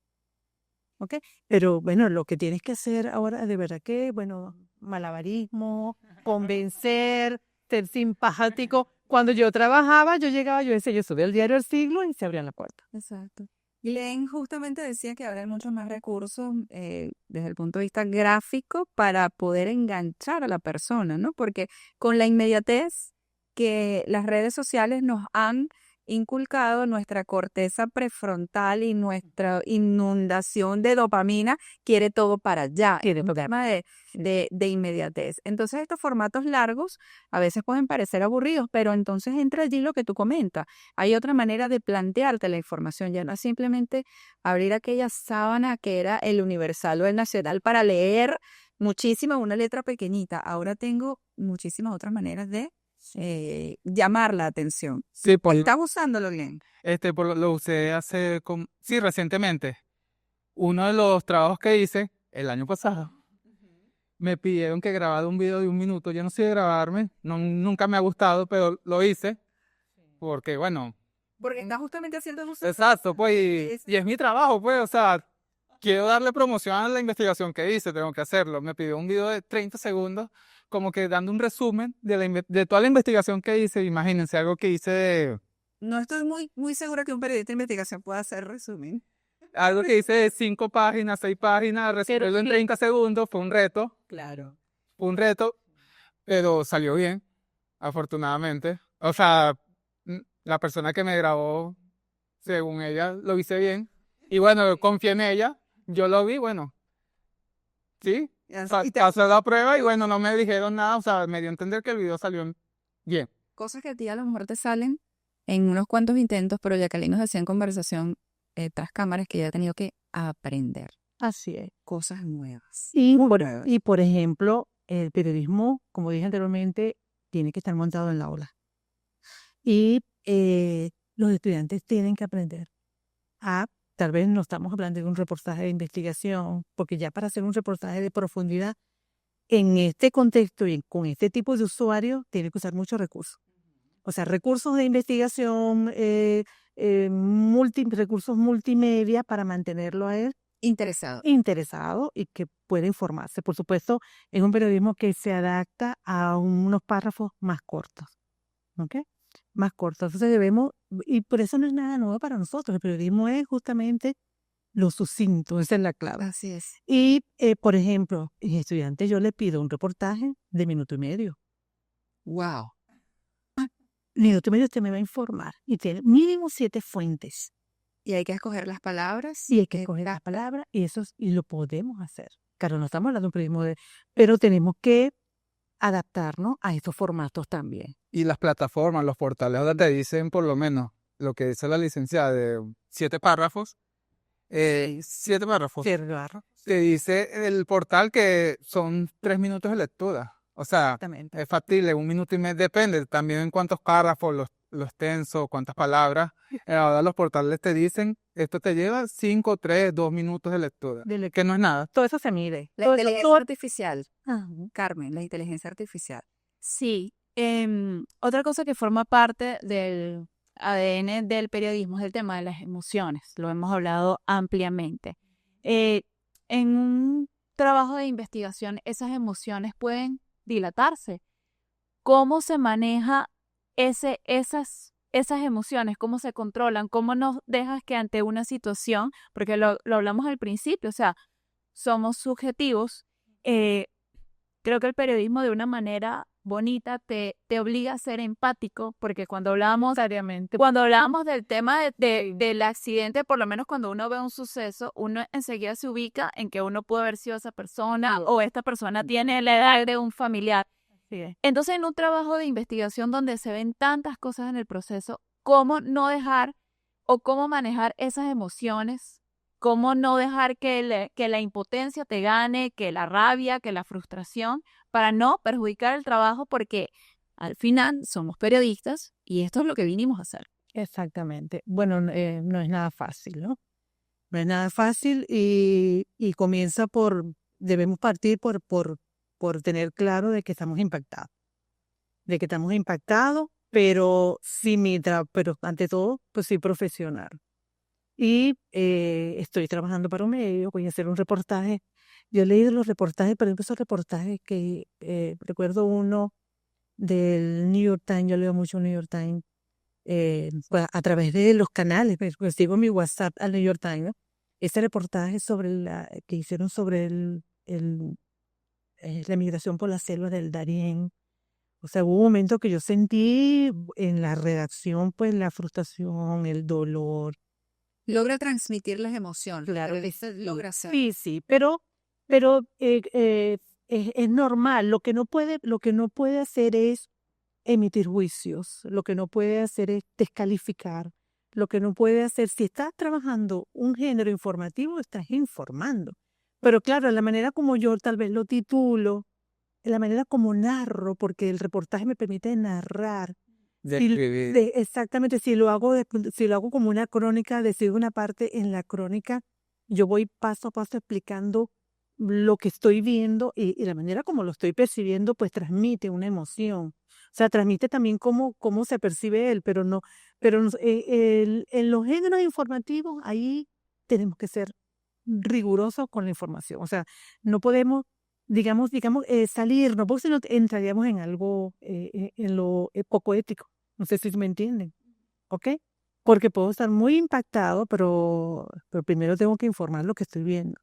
C: ¿Ok? Pero bueno, lo que tienes que hacer ahora, de verdad que, bueno, malabarismo, convencer, ser simpático. Cuando yo trabajaba, yo llegaba, yo decía, yo subía al diario El Siglo y se abrían la puerta.
A: Exacto. Glenn justamente decía que ahora hay muchos más recursos desde el punto de vista gráfico para poder enganchar a la persona, ¿no? Porque con la inmediatez que las redes sociales nos han inculcado, nuestra corteza prefrontal y nuestra inundación de dopamina quiere todo para allá.
C: Quiere
A: Es un
C: todo.
A: tema de inmediatez. Entonces estos formatos largos a veces pueden parecer aburridos, pero entonces entra allí lo que tú comentas. Hay otra manera de plantearte la información, ya no es simplemente abrir aquella sábana que era el Universal o el Nacional para leer muchísimo una letra pequeñita. Ahora tengo muchísimas otras maneras de llamar la atención.
D: Sí,
A: ¿Estás usándolo bien?
D: lo usé sí, recientemente. Uno de los trabajos que hice el año pasado, me pidieron que grabara un video de 1 minuto. Yo no sé grabarme, nunca me ha gustado, pero lo hice porque, bueno,
A: Porque estás justamente haciendo uso.
D: exacto, pues, y es mi trabajo, pues, o sea, quiero darle promoción a la investigación que hice, tengo que hacerlo. Me pidió un video de 30 segundos, como que dando un resumen de toda la investigación que hice. Imagínense, algo que hice
A: No estoy muy segura que un periodista de investigación pueda hacer resumen.
D: algo que hice de 5 páginas, 6 páginas, resumirlo en 30 segundos, fue un reto,
A: Claro.
D: pero salió bien, afortunadamente. O sea, la persona que me grabó, según ella, lo hice bien. Y bueno, confié en ella, yo lo vi, bueno, sí, pasé la prueba y bueno, no me dijeron nada, o sea, me dio a entender que el video salió bien.
A: Cosas que a ti a lo mejor te salen en unos cuantos intentos, pero Jacqueline nos hacía en conversación tras cámaras que ella ha tenido que aprender
C: Así es.
A: cosas nuevas.
C: Y por ejemplo, el periodismo, como dije anteriormente, tiene que estar montado en la aula. Y los estudiantes tienen que aprender tal vez no estamos hablando de un reportaje de investigación, porque ya para hacer un reportaje de profundidad, en este contexto y con este tipo de usuario, tiene que usar muchos recursos. O sea, recursos de investigación, recursos multimedia para mantenerlo a él interesado y que pueda informarse. Por supuesto, es un periodismo que se adapta a unos párrafos más cortos, ¿ok? Más cortos. Entonces y por eso no es nada nuevo para nosotros. El periodismo es justamente lo sucinto, esa es la clave.
A: Así es.
C: Y, por ejemplo, mis estudiantes yo les pido un reportaje de 1 minuto y medio.
A: Wow.
C: 1 minuto y medio usted me va a informar y tiene mínimo 7 fuentes.
A: Y hay que escoger las palabras.
C: Y hay que escoger las palabras y lo podemos hacer. Claro, no estamos hablando de un periodismo pero tenemos que adaptarnos a estos formatos también.
D: Y las plataformas, los portales ahora te dicen por lo menos lo que dice la licenciada de 7 párrafos. 7 párrafos. Te dice el portal que son 3 minutos de lectura. O sea,
C: Exactamente.
D: es factible, 1 minuto y medio, depende también en cuántos párrafos, lo extenso, cuántas palabras. Ahora los portales te dicen, esto te lleva 5, 3, 2 minutos de lectura, que no es nada.
C: Todo eso se mide.
A: La inteligencia artificial.
C: Ajá.
A: Carmen, la inteligencia artificial.
B: Sí. Otra cosa que forma parte del ADN del periodismo es el tema de las emociones. Lo hemos hablado ampliamente. En un trabajo de investigación, esas emociones pueden dilatarse ¿cómo se maneja esas emociones? ¿Cómo se controlan? ¿Cómo nos dejas que ante una situación, porque lo hablamos al principio, o sea, somos subjetivos, creo que el periodismo de una manera bonita te obliga a ser empático, porque cuando hablábamos del tema del accidente, por lo menos cuando uno ve un suceso, uno enseguida se ubica en que uno pudo haber sido esa persona o esta persona tiene la edad de un familiar. Entonces, en un trabajo de investigación donde se ven tantas cosas en el proceso, ¿cómo no dejar o cómo manejar esas emociones? ¿Cómo no dejar que la impotencia te gane, que la rabia, que la frustración, para no perjudicar el trabajo? Porque al final somos periodistas y esto es lo que vinimos a hacer.
C: Exactamente. Bueno, no es nada fácil, ¿no? No es nada fácil y comienza debemos partir por tener claro de que estamos impactados. Pero pero ante todo, pues soy profesional. Y estoy trabajando para un medio, voy a hacer un reportaje. Yo he leído los reportajes, por ejemplo, esos reportajes que recuerdo uno del New York Times, yo leo mucho New York Times, pues, a través de los canales, pues sigo mi WhatsApp al New York Times, ¿no? Ese reportaje que hicieron sobre la migración por la selva del Darién. O sea, hubo un momento que yo sentí en la redacción, pues la frustración, el dolor.
A: Logra transmitir las emociones.
C: Claro.
A: Logra hacer.
C: Sí, pero es normal. Lo que no puede hacer es emitir juicios. Lo que no puede hacer es descalificar. Lo que no puede hacer, si estás trabajando un género informativo, estás informando. Pero claro, la manera como yo tal vez lo titulo, la manera como narro, porque el reportaje me permite narrar. Exactamente, si lo hago como una crónica, decir una parte en la crónica, yo voy paso a paso explicando lo que estoy viendo y la manera como lo estoy percibiendo, pues transmite una emoción. O sea, transmite también cómo se percibe él, pero en los géneros informativos, ahí tenemos que ser rigurosos con la información. O sea, no podemos, digamos, salirnos, porque si no entraríamos en algo, en lo poco ético. No sé si me entienden, ¿ok? Porque puedo estar muy impactado, pero primero tengo que informar lo que estoy viendo,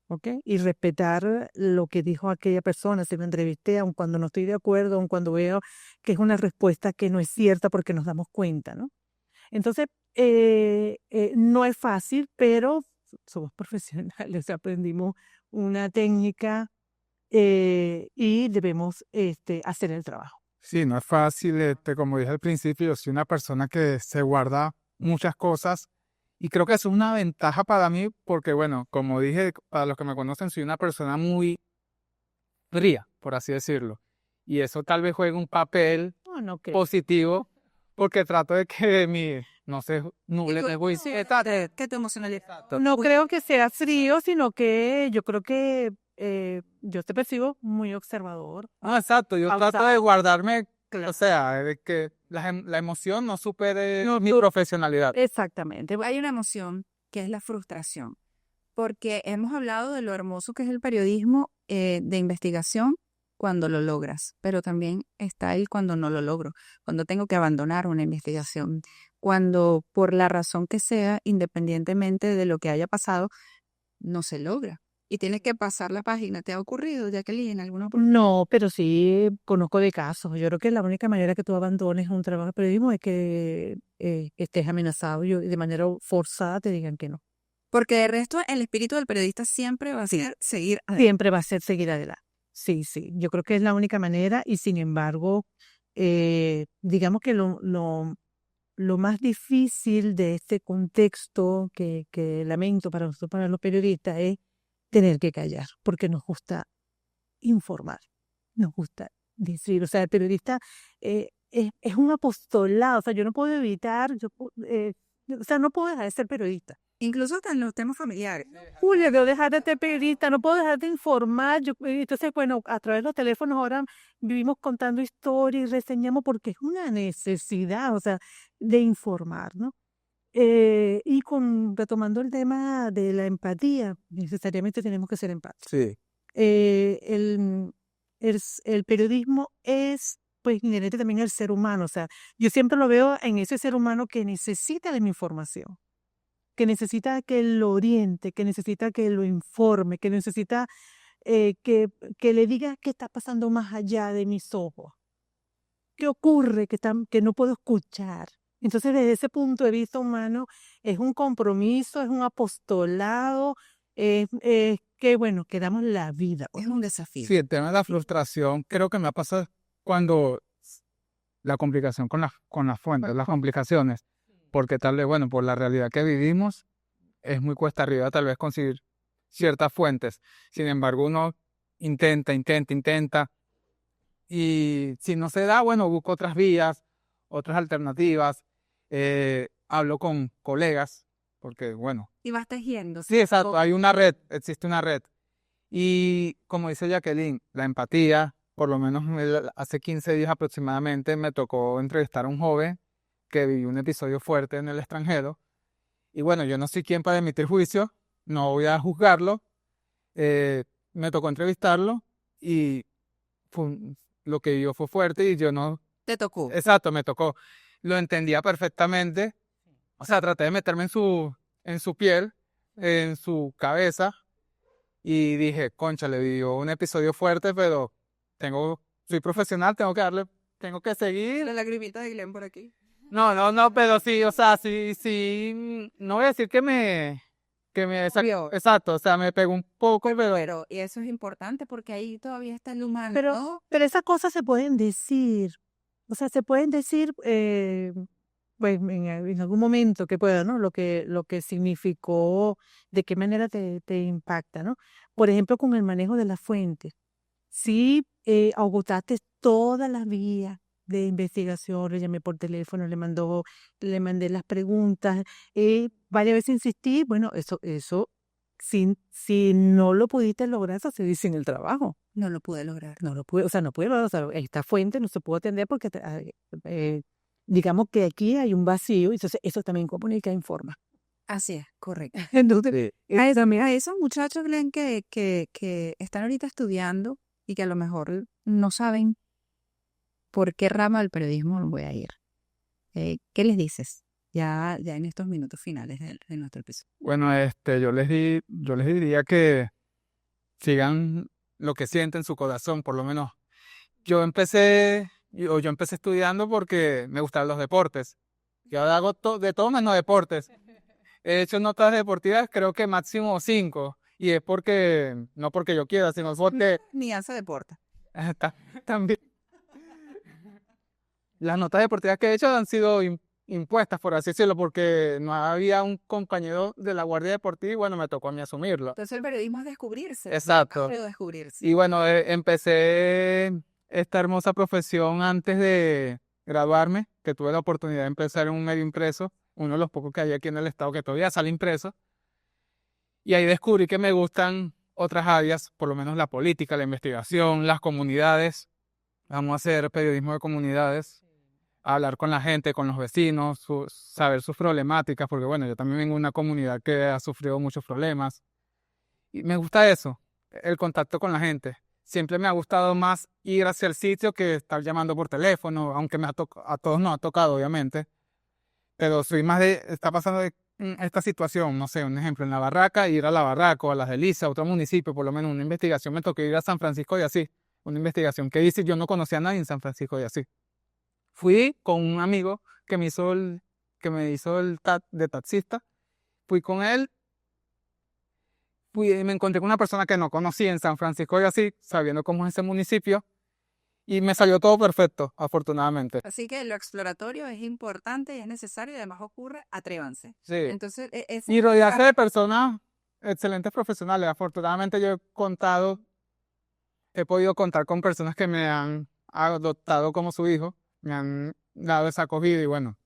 C: ¿ok? Y respetar lo que dijo aquella persona, si lo entrevisté, aun cuando no estoy de acuerdo, aun cuando veo que es una respuesta que no es cierta porque nos damos cuenta, ¿no? Entonces, no es fácil, pero somos profesionales, aprendimos una técnica y debemos hacer el trabajo.
D: Sí, no es fácil, como dije al principio, yo soy una persona que se guarda muchas cosas y creo que eso es una ventaja para mí porque, bueno, como dije, para los que me conocen, soy una persona muy fría, por así decirlo. Y eso tal vez juegue un papel positivo porque trato de que no se nuble de juicio.
A: ¿Qué tu emocionalidad?
C: No creo que sea frío, sino que yo creo que yo te percibo muy observador.
D: Ah, exacto, yo trato de guardarme, o sea, de que la emoción no supere mi profesionalidad.
C: Exactamente.
A: Hay una emoción que es la frustración, porque hemos hablado de lo hermoso que es el periodismo de investigación cuando lo logras, pero también está el cuando no lo logro, cuando tengo que abandonar una investigación, cuando por la razón que sea, independientemente de lo que haya pasado, no se logra. Y tienes que pasar la página. ¿Te ha ocurrido, Jacqueline, alguna oportunidad?
C: No, pero sí conozco de casos. Yo creo que la única manera que tú abandones un trabajo de periodismo es que estés amenazado y de manera forzada te digan que no.
A: Porque de resto el espíritu del periodista siempre va a ser seguir adelante.
C: Siempre va a ser seguir adelante. Sí. Yo creo que es la única manera y sin embargo, digamos que lo más difícil de este contexto que lamento para nosotros, para los periodistas, es tener que callar, porque nos gusta informar, nos gusta decir. O sea, el periodista es un apostolado. O sea, yo no puedo evitar, no puedo dejar de ser periodista.
A: Incluso hasta en los temas familiares.
C: Julia, debo dejar de ser periodista, no puedo dejar de informar. Entonces, bueno, a través de los teléfonos ahora vivimos contando historias y reseñamos porque es una necesidad, o sea, de informar, ¿no? Y retomando el tema de la empatía, necesariamente tenemos que ser empáticos.
D: Sí.
C: El periodismo es pues inherente también al ser humano. O sea, yo siempre lo veo en ese ser humano que necesita de mi información, que necesita que lo oriente, que necesita que lo informe, que necesita que le diga qué está pasando más allá de mis ojos, qué ocurre que no puedo escuchar. Entonces, desde ese punto de vista humano, es un compromiso, es un apostolado, es que, bueno, que damos la vida.
A: Es un desafío.
D: Sí, el tema de la frustración creo que me ha pasado cuando la complicación con las fuentes, las complicaciones, porque tal vez, bueno, por la realidad que vivimos, es muy cuesta arriba tal vez conseguir ciertas fuentes. Sin embargo, uno intenta, y si no se da, bueno, busco otras vías, otras alternativas, hablo con colegas, porque, bueno,
A: Y vas tejiendo.
D: sí, exacto, hay una red, existe una red. Y como dice Jacqueline, la empatía, por lo menos hace 15 días aproximadamente me tocó entrevistar a un joven que vivió un episodio fuerte en el extranjero. Y bueno, yo no soy quien para emitir juicio, no voy a juzgarlo. Me tocó entrevistarlo y lo que vivió fue fuerte y yo no...
A: Te tocó.
D: Exacto, me tocó. Lo entendía perfectamente. O sea, traté de meterme en su piel, en su cabeza. Y dije, concha, le vivió un episodio fuerte, pero soy profesional, tengo que seguir.
A: La lagrimita de Glenn por aquí.
D: No, pero sí, o sea, no voy a decir
A: Obvio.
D: exacto, o sea, me pegó un poco,
A: Pero, y eso es importante porque ahí todavía está el humano,
C: Pero,
A: ¿no?
C: pero esas cosas se pueden decir. O sea, se pueden decir, pues, en algún momento que pueda, ¿no? Lo que significó, de qué manera te impacta, ¿no? Por ejemplo, con el manejo de las fuentes. Sí, agotaste todas las vías de investigación, le llamé por teléfono, le mandé las preguntas, varias veces insistí, bueno, eso, si no lo pudiste lograr, eso se dice en el trabajo.
A: No lo pude lograr.
C: No lo pude, o sea, no pude lograr, o sea, esta fuente no se pudo atender porque, digamos que aquí hay un vacío, y entonces eso también comunica e informa.
A: Así es, correcto.
C: Entonces,
A: A esos muchachos, Glenn, que están ahorita estudiando y que a lo mejor no saben por qué rama del periodismo voy a ir. ¿Qué les dices? Ya en estos minutos finales de nuestro episodio.
D: bueno, yo les diría que sigan lo que sienten su corazón, por lo menos. Yo empecé estudiando porque me gustaban los deportes. Yo ahora hago de todo menos deportes. He hecho notas deportivas, creo que máximo 5. Y es no porque yo quiera, sino porque
A: Ni hace deporte.
D: también. Las notas deportivas que he hecho han sido impuestas, por así decirlo, porque no había un compañero de la guardia deportiva y bueno, me tocó a mí asumirlo.
A: Entonces el periodismo es descubrirse.
D: Exacto.
A: Pero descubrirse.
D: Y bueno, empecé esta hermosa profesión antes de graduarme, que tuve la oportunidad de empezar en un medio impreso, uno de los pocos que hay aquí en el estado que todavía sale impreso. Y ahí descubrí que me gustan otras áreas, por lo menos la política, la investigación, las comunidades. Vamos a hacer periodismo de comunidades, hablar con la gente, con los vecinos, saber sus problemáticas, porque bueno, yo también vengo de una comunidad que ha sufrido muchos problemas. Y me gusta eso, el contacto con la gente. Siempre me ha gustado más ir hacia el sitio que estar llamando por teléfono, aunque a todos nos ha tocado, obviamente. Pero soy más está pasando esta situación, no sé, un ejemplo, en la barraca, ir a la barraca o a las Delicias, a otro municipio, por lo menos una investigación, me tocó ir a San Francisco de Asís, una investigación que hice, yo no conocía a nadie en San Francisco de Asís. Fui con un amigo que me hizo el de taxista, fui con él, me encontré con una persona que no conocía en San Francisco de Asís, sabiendo cómo es ese municipio, y me salió todo perfecto, afortunadamente.
A: Así que lo exploratorio es importante y es necesario y además ocurre, atrévanse.
D: Sí.
A: Entonces,
D: Y rodearse de personas excelentes profesionales. Afortunadamente he podido contar con personas que me han adoptado como su hijo, me han dado esa acogida y bueno,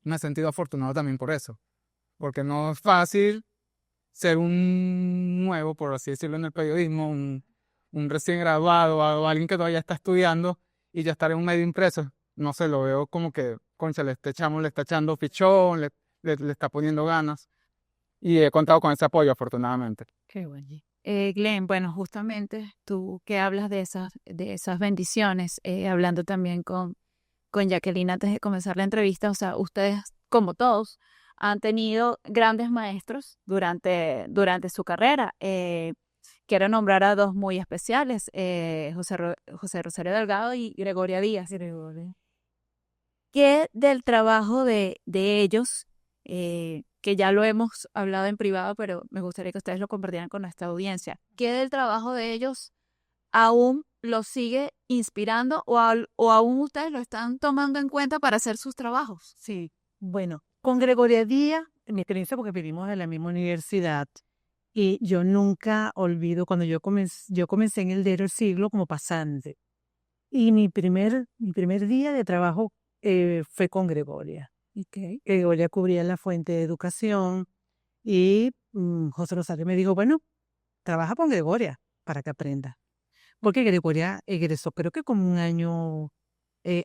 D: me he sentido afortunado también por eso. Porque no es fácil ser un nuevo, por así decirlo, en el periodismo, un recién graduado o alguien que todavía está estudiando y ya estar en un medio impreso. No sé, lo veo como que, concha, este chamo le está echando fichón, le está poniendo ganas. Y he contado con ese apoyo, afortunadamente.
C: qué bueno.
B: Glenn, bueno, justamente tú que hablas de esas bendiciones, hablando también con Jacqueline antes de comenzar la entrevista, o sea, ustedes, como todos, han tenido grandes maestros durante su carrera. Quiero nombrar a dos muy especiales, José Rosario Delgado y Gregoria Díaz. ¿Qué del trabajo de ellos, que ya lo hemos hablado en privado, pero me gustaría que ustedes lo compartieran con nuestra audiencia? ¿Qué del trabajo de ellos aún los sigue inspirando o aún ustedes lo están tomando en cuenta para hacer sus trabajos?
C: Sí, bueno, con Gregoria Díaz, mi experiencia porque vivimos en la misma universidad y yo nunca olvido cuando yo comencé en el diario El Siglo como pasante y mi primer día de trabajo fue con Gregoria.
A: Okay.
C: Gregoria cubría la fuente de educación y José Rosario me dijo, bueno, trabaja con Gregoria para que aprenda. Porque Gregoria egresó creo que como un año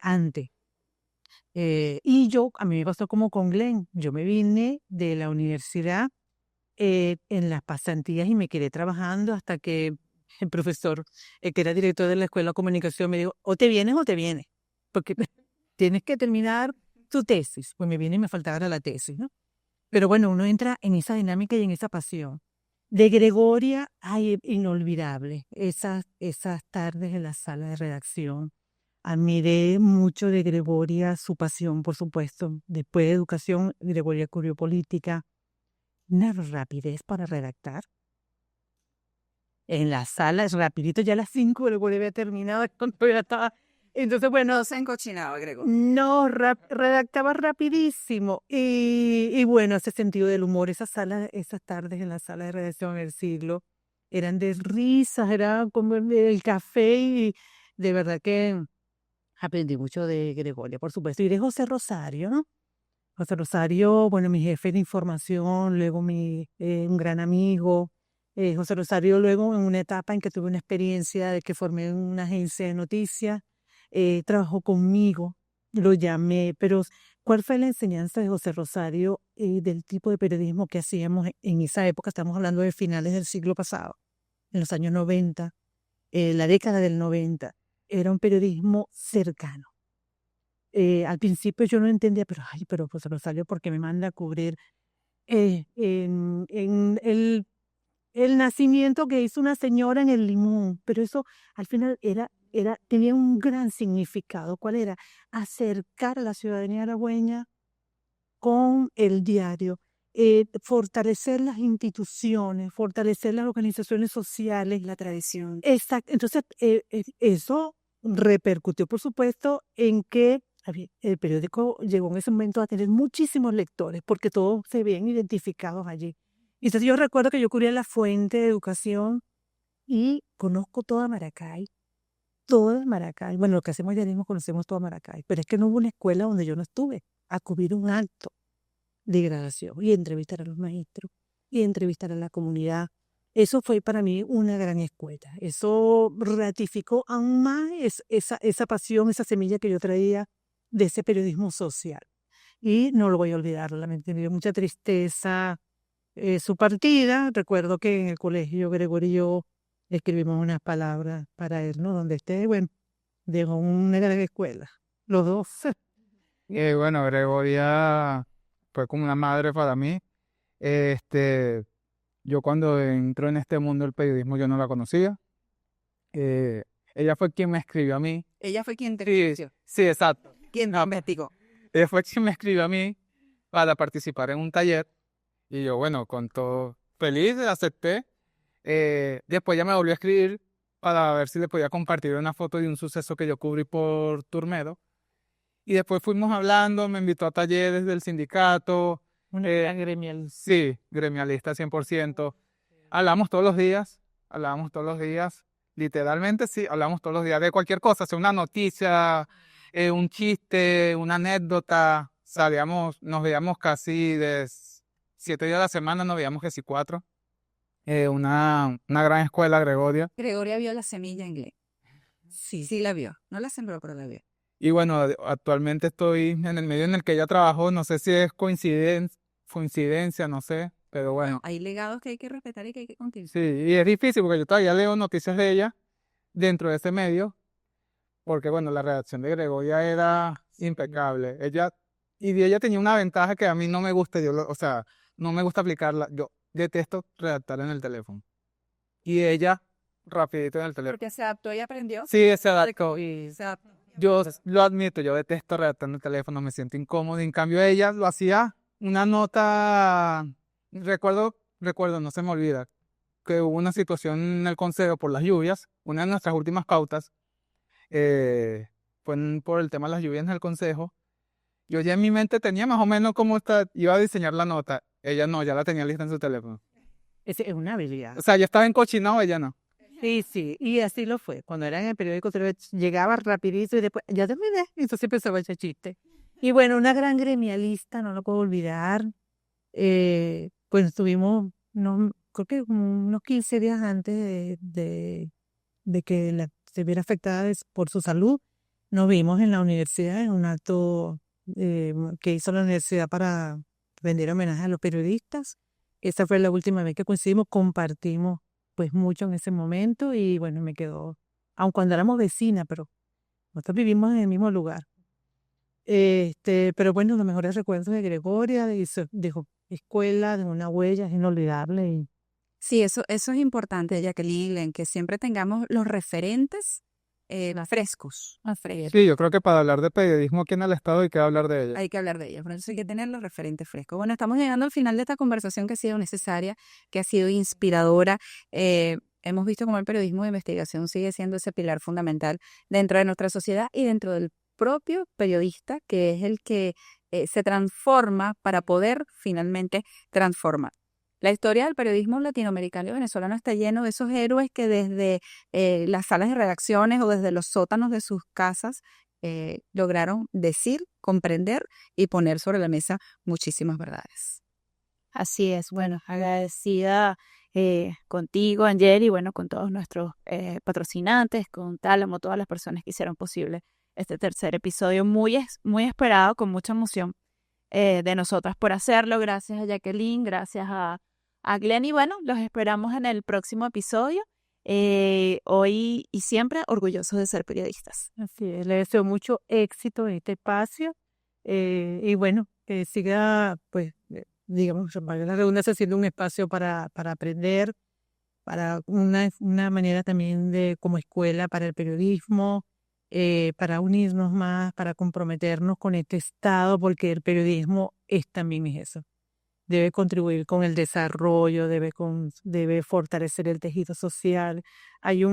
C: antes. Y a mí me pasó como con Glenn. Yo me vine de la universidad en las pasantías y me quedé trabajando hasta que el profesor, que era director de la Escuela de Comunicación, me dijo, o te vienes o te vienes, porque tienes que terminar tu tesis. Pues me vine y me faltaba la tesis, ¿no? Pero bueno, uno entra en esa dinámica y en esa pasión. De Gregoria, ay, inolvidable, esas tardes en la sala de redacción. Admiré mucho de Gregoria su pasión, por supuesto. Después de educación, Gregoria cubrió política. Una rapidez para redactar. En la sala, es rapidito, ya a las 5 Gregoria había terminado, cuando ya estaba. Entonces, bueno,
A: No se encochinaba, Gregorio.
C: no, redactaba rapidísimo. Y bueno, ese sentido del humor, esas tardes en la sala de redacción del Siglo, eran de risas, era como el café y de verdad que aprendí mucho de Gregoria, por supuesto. Y de José Rosario, ¿no? José Rosario, bueno, mi jefe de información, luego un gran amigo. José Rosario, luego en una etapa en que tuve una experiencia de que formé una agencia de noticias, trabajó conmigo, lo llamé, pero ¿cuál fue la enseñanza de José Rosario del tipo de periodismo que hacíamos en esa época? Estamos hablando de finales del siglo pasado, en los años 90, la década del 90. Era un periodismo cercano. Al principio yo no entendía, pero José Rosario, ¿por qué me manda a cubrir en el nacimiento que hizo una señora en el Limón? Pero eso al final tenía un gran significado. ¿Cuál era? Acercar a la ciudadanía aragüeña con el diario, fortalecer las instituciones, fortalecer las organizaciones sociales.
A: La tradición.
C: Exacto. Entonces, eso repercutió, por supuesto, en que el periódico llegó en ese momento a tener muchísimos lectores, porque todos se veían identificados allí. Y entonces yo recuerdo que yo cubría la fuente de educación y conozco toda Maracay. Toda Maracay. Bueno, lo que hacemos ya mismo conocemos toda Maracay, pero es que no hubo una escuela donde yo no estuve a cubrir un acto de graduación y entrevistar a los maestros y entrevistar a la comunidad. Eso fue para mí una gran escuela. Eso ratificó aún más esa pasión, esa semilla que yo traía de ese periodismo social. Y no lo voy a olvidar, lamento, me dio mucha tristeza su partida. Recuerdo que en el colegio Gregorio y yo escribimos unas palabras para él, ¿no? Donde esté, bueno, dejó una gran escuela. Los dos.
D: Y bueno, Gregoria fue como una madre para mí. Yo cuando entró en este mundo del periodismo yo no la conocía. Eh, Ella fue quien me escribió a mí.
A: Ella fue quien te
D: Sí,
A: conoció.
D: sí, exacto.
A: ¿Quién te investigó?
D: Ella fue quien me escribió a mí para participar en un taller. Y yo, bueno, con todo feliz, acepté. Después ya me volvió a escribir para ver si le podía compartir una foto de un suceso que yo cubrí por Turmedo. Y después fuimos hablando, me invitó a talleres del sindicato.
C: Una gran gremial.
D: Sí, gremialista 100%. Hablábamos todos los días, literalmente sí, hablamos todos los días de cualquier cosa, sea una noticia, un chiste, una anécdota. Nos veíamos casi de 7 días a la semana, nos veíamos casi 4. Una gran escuela, Gregoria.
A: Gregoria vio la semilla en Glenn. Sí la vio. No la sembró, pero la vio.
D: Y bueno, actualmente estoy en el medio en el que ella trabajó, no sé si es coincidencia, no sé. Pero bueno,
A: Hay legados que hay que respetar y que hay que continuar.
D: sí, y es difícil porque yo todavía leo noticias de ella dentro de ese medio, porque bueno, la redacción de Gregoria era impecable. Ella tenía una ventaja que a mí no me gusta, o sea, no me gusta aplicarla. Yo detesto redactar en el teléfono. Y ella, rapidito en el teléfono.
A: Porque se adaptó y aprendió.
D: Sí, se adaptó y
A: Se adaptó.
D: yo lo admito, yo detesto redactar en el teléfono, me siento incómodo. En cambio, ella lo hacía una nota, recuerdo, no se me olvida, que hubo una situación en el consejo por las lluvias, una de nuestras últimas pautas, por el tema de las lluvias en el consejo. Yo ya en mi mente tenía más o menos iba a diseñar la nota. Ella no, ya la tenía lista en su teléfono.
C: Esa es una habilidad.
D: O sea, yo estaba encochinado, ella no.
C: Sí, sí, y así lo fue. Cuando era en el periódico, llegaba rapidito y después, ya terminé, y entonces empezaba a echar chiste. Y bueno, una gran gremialista, no lo puedo olvidar. Pues estuvimos, no, creo que como unos 15 días antes de que se viera afectada por su salud, nos vimos en la universidad en un acto que hizo la universidad para rendir homenaje a los periodistas. Esa fue la última vez que coincidimos, compartimos pues mucho en ese momento y bueno, me quedó, aun cuando éramos vecinas, pero nosotros vivimos en el mismo lugar. Pero bueno, los mejores recuerdos de Gregoria, dejó escuela, de una huella, es inolvidable. Y
A: Sí, eso es importante, Jacqueline, Glenn, que siempre tengamos los referentes frescos.
D: Sí, yo creo que para hablar de periodismo aquí en el estado hay que hablar de ella.
A: Hay que hablar de ellos, por eso hay que tener los referentes frescos. Bueno, estamos llegando al final de esta conversación que ha sido necesaria, que ha sido inspiradora. Hemos visto cómo el periodismo de investigación sigue siendo ese pilar fundamental dentro de nuestra sociedad y dentro del propio periodista, que es el que se transforma para poder finalmente transformar. La historia del periodismo latinoamericano y venezolano está lleno de esos héroes que desde las salas de redacciones o desde los sótanos de sus casas lograron decir, comprender y poner sobre la mesa muchísimas verdades.
B: Así es, bueno, agradecida contigo, Angel, y bueno, con todos nuestros patrocinantes, con Tálamo, todas las personas que hicieron posible este tercer episodio, muy esperado, con mucha emoción de nosotras por hacerlo. Gracias a Jacqueline, gracias a Glenn, y bueno, los esperamos en el próximo episodio. Hoy y siempre orgullosos de ser periodistas.
C: así es, le deseo mucho éxito en este espacio y bueno, que siga, pues, digamos, valga la redundancia, siendo un espacio para aprender, para una manera también de como escuela para el periodismo, para unirnos más, para comprometernos con este estado, porque el periodismo también es eso. Debe contribuir con el desarrollo, debe fortalecer el tejido social. Hay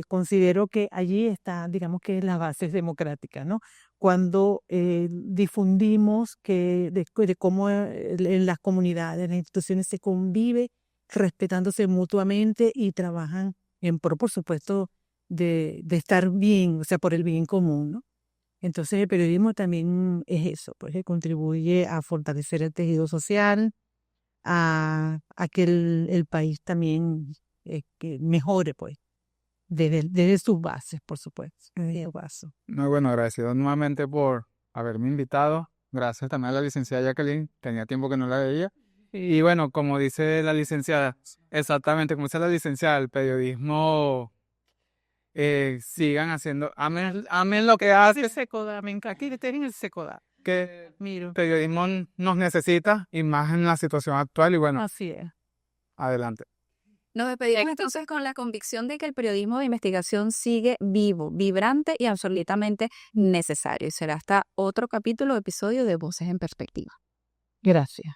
C: considero que allí está, digamos que las bases democráticas, ¿no? Cuando difundimos de cómo en las comunidades, en las instituciones se convive respetándose mutuamente y trabajan en pro, por supuesto, de estar bien, o sea, por el bien común, ¿no? Entonces el periodismo también es eso, pues que contribuye a fortalecer el tejido social, a que el país también que mejore, pues, desde sus bases, por supuesto.
D: Muy bueno, agradecido nuevamente por haberme invitado. Gracias también a la licenciada Jacqueline, tenía tiempo que no la veía. Y bueno, como dice la licenciada, exactamente como dice la licenciada, el periodismo sigan haciendo, amen lo que hace.
C: El Secoda, me encanta. Aquí tienen el Secoda.
D: Que
C: Miro.
D: el periodismo nos necesita y más en la situación actual y bueno,
C: Así es.
D: adelante.
A: Nos despedimos entonces con la convicción de que el periodismo de investigación sigue vivo, vibrante y absolutamente necesario. Y será hasta otro capítulo o episodio de Voces en Perspectiva.
C: Gracias.